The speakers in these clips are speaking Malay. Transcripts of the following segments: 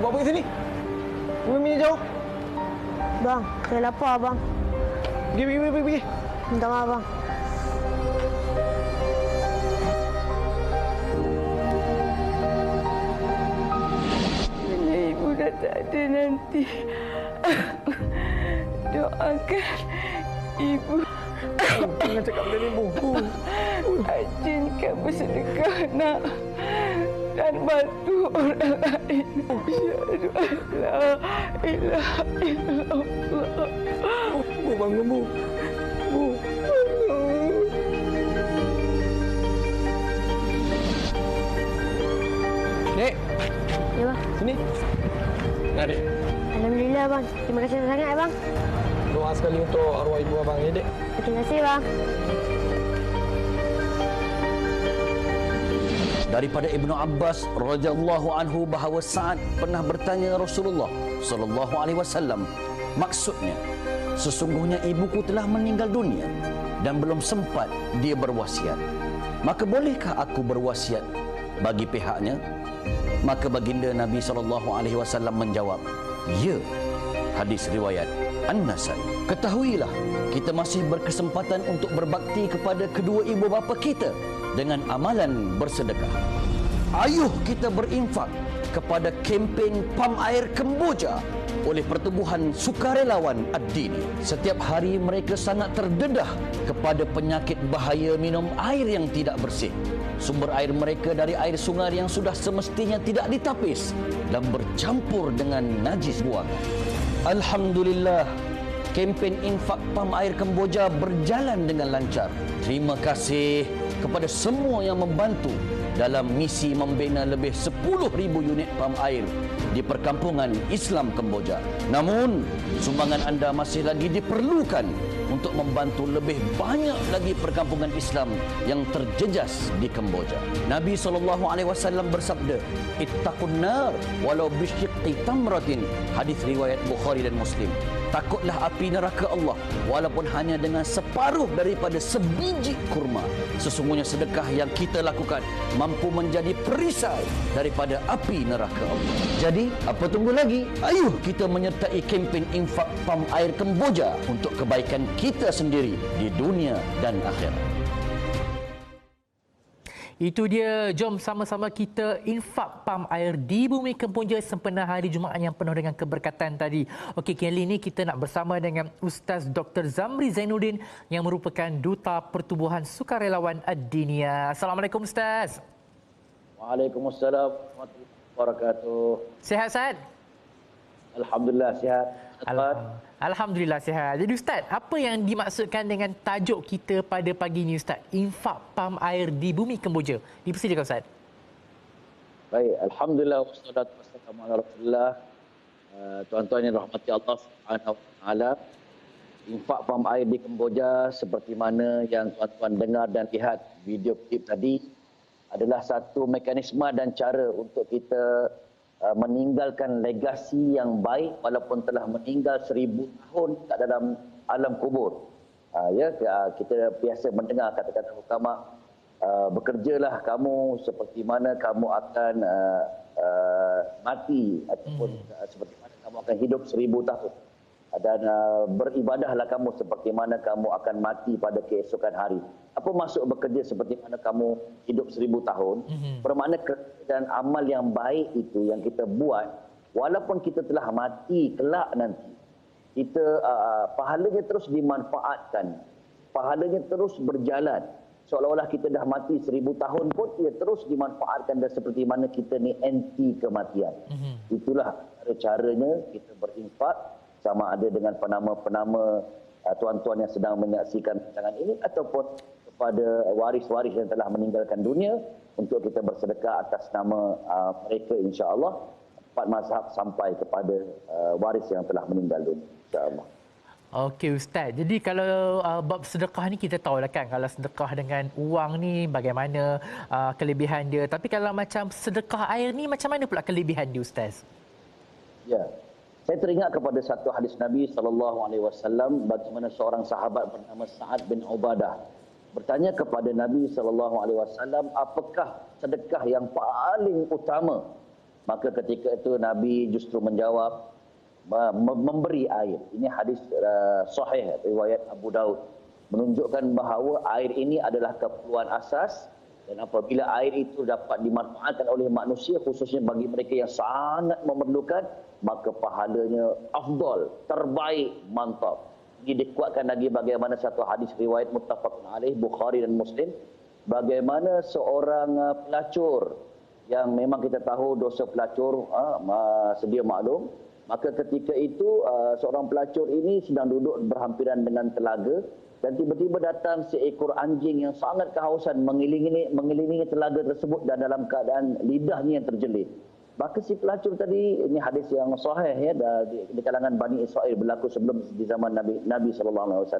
buat apa kat sini? Minum jauh. Bang, saya lapar bang. Pergi. Minta maaf bang. Bila ibu dah tak ada nanti, doakan ibu. Jangan cakap benda ni, Bu. Ajinkan bersedekah nak dan bantu orang lain. Asyhadu an la ilaha illallah. Bu, bangun, Bu. Bu. Dek, Ya bang. sini. Nah, Dek. Alhamdulillah bang. Terima kasih sangat bang. Doa sekali untuk arwah ibu abang ya, Dek. Terima kasih bang. Daripada Ibnu Abbas radhiyallahu anhu bahawa Sa'ad pernah bertanya Rasulullah sallallahu alaihi wasallam, maksudnya sesungguhnya ibuku telah meninggal dunia dan belum sempat dia berwasiat. Maka bolehkah aku berwasiat bagi pihaknya? Maka baginda Nabi sallallahu alaihi wasallam menjawab, ya. Hadis riwayat An-Nasai. Ketahuilah, kita masih berkesempatan untuk berbakti kepada kedua ibu bapa kita dengan amalan bersedekah. Ayuh kita berinfak kepada kempen pam air Kemboja oleh Pertubuhan Sukarelawan Ad-Dini. Setiap hari mereka sangat terdedah kepada penyakit bahaya minum air yang tidak bersih. Sumber air mereka dari air sungai yang sudah semestinya tidak ditapis dan bercampur dengan najis buangan. Alhamdulillah, kempen infak pam air Kemboja berjalan dengan lancar. Terima kasih kepada semua yang membantu dalam misi membina lebih 10,000 unit pam air di perkampungan Islam Kemboja. Namun, sumbangan anda masih lagi diperlukan untuk membantu lebih banyak lagi perkampungan Islam yang terjejas di Kemboja. Nabi SAW bersabda, "Ittaqun nar walau bisyiqqi tamratin." Hadis riwayat Bukhari dan Muslim. Takutlah api neraka Allah walaupun hanya dengan separuh daripada sebiji kurma. Sesungguhnya sedekah yang kita lakukan mampu menjadi perisai daripada api neraka Allah. Jadi, apa tunggu lagi? Ayuh kita menyertai kempen infak pam air Kemboja untuk kebaikan kita sendiri di dunia dan akhirat. Itu dia, jom sama-sama kita infak pam air di Bumi Kemboja sempena hari Jumaat yang penuh dengan keberkatan tadi. Okey, kali ini kita nak bersama dengan Ustaz Dr. Zamri Zainuddin yang merupakan Duta Pertubuhan Sukarelawan Ad-Diniyah. Assalamualaikum Ustaz. Waalaikumsalam warahmatullahi wabarakatuh. Sihat Ustaz? Alhamdulillah sihat. Alhamdulillah sihat. Jadi Ustaz, apa yang dimaksudkan dengan tajuk kita pada pagi ini Ustaz? Infak pam air di Bumi Kemboja. Dipersilakan Ustaz. Baik, alhamdulillah wassalatu wassalamu ala Rasulillah. Tuan-tuan yang rahmati Allah Subhanahu wa taala. Infak pam air di Kemboja seperti mana yang tuan-tuan dengar dan lihat video klip tadi adalah satu mekanisme dan cara untuk kita meninggalkan legasi yang baik walaupun telah meninggal 1000 tahun kat dalam alam kubur. Kita biasa mendengar kata-kata utama, bekerjalah kamu seperti mana kamu akan mati ataupun seperti mana kamu akan hidup 1000 tahun. Dan beribadahlah kamu seperti mana kamu akan mati pada keesokan hari. Apa maksud bekerja seperti mana kamu hidup 1000 tahun? Bermakna kerja dan amal yang baik itu yang kita buat, walaupun kita telah mati kelak nanti, kita pahalanya terus dimanfaatkan, pahalanya terus berjalan. Seolah-olah kita dah mati 1000 tahun pun ia terus dimanfaatkan dan seperti mana kita ni anti kematian. Itulah caranya kita berinfak, sama ada dengan penama-penama tuan-tuan yang sedang menyaksikan rancangan ini ataupun kepada waris-waris yang telah meninggalkan dunia untuk kita bersedekah atas nama mereka, insya-Allah 4 mazhab sampai kepada waris yang telah meninggal dunia, insya-Allah. Okey Ustaz, jadi kalau bab sedekah ni kita tahu lah kan, kalau sedekah dengan wang ni bagaimana kelebihan dia, tapi kalau macam sedekah air ni macam mana pula kelebihan dia Ustaz? Ya. Saya teringat kepada satu hadis Nabi SAW bagaimana seorang sahabat bernama Sa'ad bin Ubadah bertanya kepada Nabi SAW, apakah sedekah yang paling utama Maka ketika itu Nabi justru menjawab, memberi air. Ini hadis sahih riwayat Abu Daud, menunjukkan bahawa air ini adalah keperluan asas, dan apabila air itu dapat dimanfaatkan oleh manusia, khususnya bagi mereka yang sangat memerlukan, maka pahalanya afdal, terbaik, mantap. Ini dikuatkan lagi bagaimana satu hadis riwayat muttafaqun alaih Bukhari dan Muslim, bagaimana seorang pelacur yang memang kita tahu dosa pelacur sedia maklum. Maka ketika itu seorang pelacur ini sedang duduk berhampiran dengan telaga, dan tiba-tiba datang seekor anjing yang sangat kehausan mengelilingi telaga tersebut dan dalam keadaan lidahnya yang terjelit. Maka si pelacur tadi, ini hadis yang sahih ya, di kalangan Bani Israel, berlaku sebelum di zaman Nabi SAW.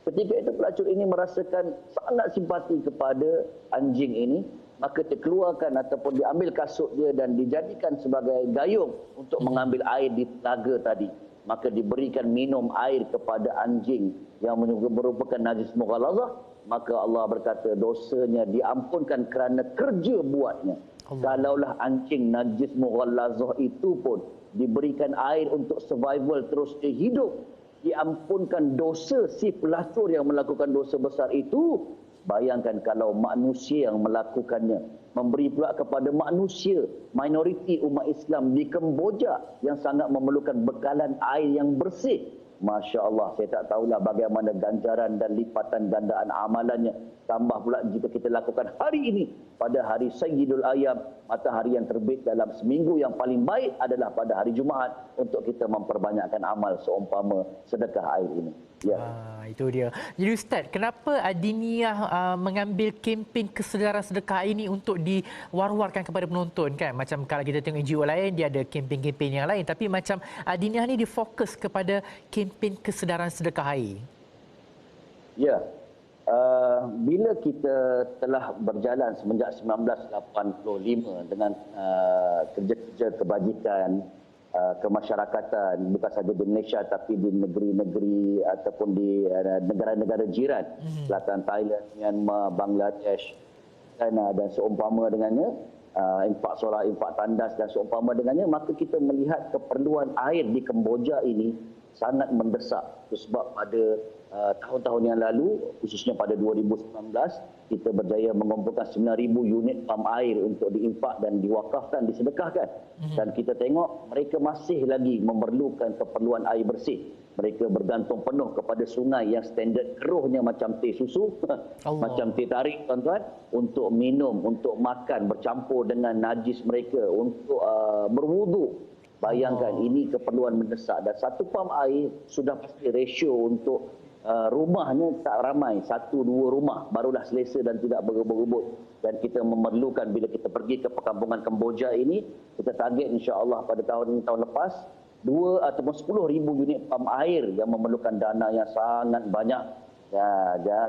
Ketika itu pelacur ini merasakan sangat simpati kepada anjing ini, maka dikeluarkan ataupun diambil kasut dia dan dijadikan sebagai gayung untuk mengambil air di telaga tadi. Maka diberikan minum air kepada anjing yang merupakan najis mughallazah, maka Allah berkata dosanya diampunkan kerana kerja buatnya. Kalaulah anjing najis mughallazah itu pun diberikan air untuk survival terus dia hidup, diampunkan dosa si pelacur yang melakukan dosa besar itu, bayangkan kalau manusia yang melakukannya, memberi pula kepada manusia minoriti umat Islam di Kemboja yang sangat memerlukan bekalan air yang bersih. Masya Allah, saya tak tahulah bagaimana ganjaran dan lipatan gandaan amalannya. Tambah pula jika kita lakukan hari ini pada hari Sayyidul Ayyam, matahari yang terbit dalam seminggu yang paling baik adalah pada hari Jumaat, untuk kita memperbanyakkan amal seumpama sedekah air ini. Ya. Itu dia. Jadi Ustaz, kenapa Adiniyah mengambil kempen kesedaran sedekah ini untuk diwar-warkan kepada penonton kan? Macam kalau kita tengok NGO lain, dia ada kempen-kempen yang lain. Tapi macam Adiniyah ni difokus kepada kempen kesedaran sedekah air. Ya. Bila kita telah berjalan semenjak 1985 dengan kerja-kerja kebajikan, kemasyarakatan, bukan sahaja di Malaysia tapi di negeri-negeri ataupun di negara-negara jiran, Selatan Thailand, Myanmar, Bangladesh, China dan seumpama dengannya, infak solar, infak tandas dan seumpama dengannya, maka kita melihat keperluan air di Kemboja ini sangat mendesak. Itu sebab pada tahun-tahun yang lalu, khususnya pada 2019, kita berjaya mengumpulkan 9,000 unit pam air untuk diinfak dan diwakafkan, disedekahkan. Dan kita tengok mereka masih lagi memerlukan keperluan air bersih. Mereka bergantung penuh kepada sungai yang standard keruhnya macam teh susu, macam teh tarik tuan-tuan, untuk minum, untuk makan, bercampur dengan najis mereka, untuk berwudu. Bayangkan, ini keperluan mendesak. Dan satu pam air sudah pasti ratio untuk rumahnya tak ramai, 1-2 rumah barulah selesa dan tidak berebut-rebut. Dan kita memerlukan, bila kita pergi ke perkampungan Kemboja ini, kita target insya-Allah pada tahun lepas 2 ataupun 10,000 unit pam air yang memerlukan dana yang sangat banyak.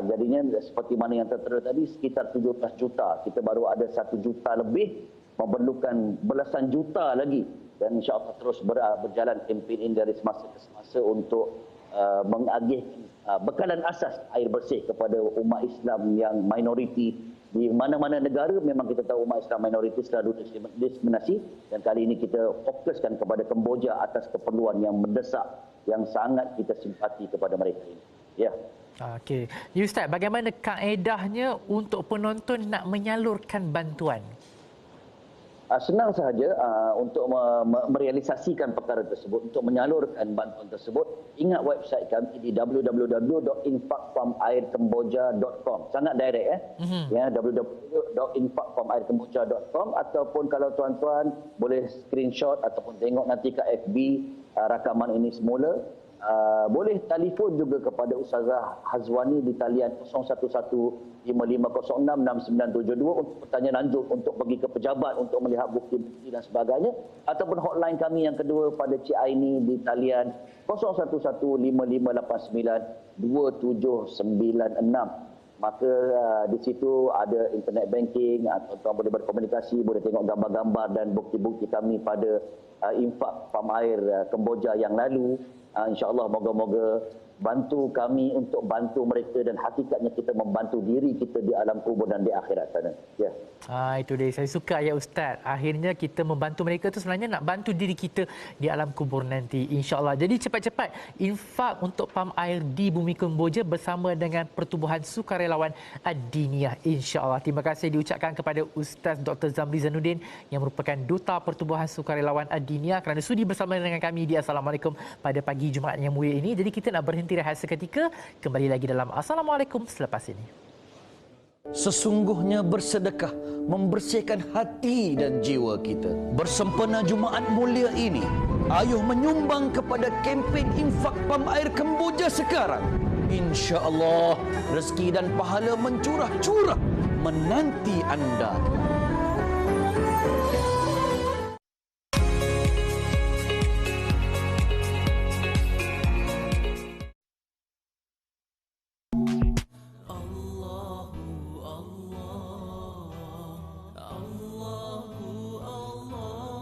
Jadinya seperti mana yang tertera tadi, sekitar 17 juta. Kita baru ada 1 juta lebih, memerlukan belasan juta lagi. Dan insya-Allah terus berjalan kempen ini dari semasa ke semasa untuk mengagihkan bekalan asas air bersih kepada umat Islam yang minoriti di mana-mana negara. Memang kita tahu umat Islam minoriti selalu diskriminasi, dan kali ini kita fokuskan kepada Kemboja atas keperluan yang mendesak yang sangat kita simpati kepada mereka ini. Ya. Okey. Ya Ustaz, bagaimana kaedahnya untuk penonton nak menyalurkan bantuan? Senang sahaja untuk merealisasikan perkara tersebut, untuk menyalurkan bantuan tersebut. Ingat website kami di www.infakpamairkemboja.com. Sangat direct ya, www.infakpamairkemboja.com. Ataupun kalau tuan-tuan boleh screenshot ataupun tengok nanti kat FB rakaman ini semula. Boleh telefon juga kepada Ustazah Hazwani di talian 0115566972 untuk pertanyaan lanjut, untuk pergi ke pejabat untuk melihat bukti-bukti dan sebagainya, ataupun hotline kami yang kedua pada Cik Aini di talian 0115592796. Maka di situ ada internet banking, tuan-tuan boleh berkomunikasi, boleh tengok gambar-gambar dan bukti-bukti kami pada infak pam air Kemboja yang lalu. InsyaAllah moga-moga bantu kami untuk bantu mereka dan hakikatnya kita membantu diri kita di alam kubur dan di akhirat sana. Ya. Itu dia. Saya suka ayat Ustaz. Akhirnya kita membantu mereka tu sebenarnya nak bantu diri kita di alam kubur nanti. InsyaAllah. Jadi cepat-cepat infak untuk pam air di Bumi Kemboja bersama dengan Pertubuhan Sukarelawan Ad-Diniyah. InsyaAllah. Terima kasih diucapkan kepada Ustaz Dr. Zamri Zainuddin yang merupakan Duta Pertubuhan Sukarelawan Ad-Diniyah kerana sudi bersama dengan kami di Assalamualaikum pada pagi Jumaat yang mulia ini. Jadi kita nak berhenti rehat seketika, kembali lagi dalam Assalamualaikum selepas ini. Sesungguhnya bersedekah membersihkan hati dan jiwa kita. Bersempena Jumaat mulia ini, ayuh menyumbang kepada kempen infak pam air Kemboja sekarang. Insya-Allah rezeki dan pahala mencurah-curah menanti anda.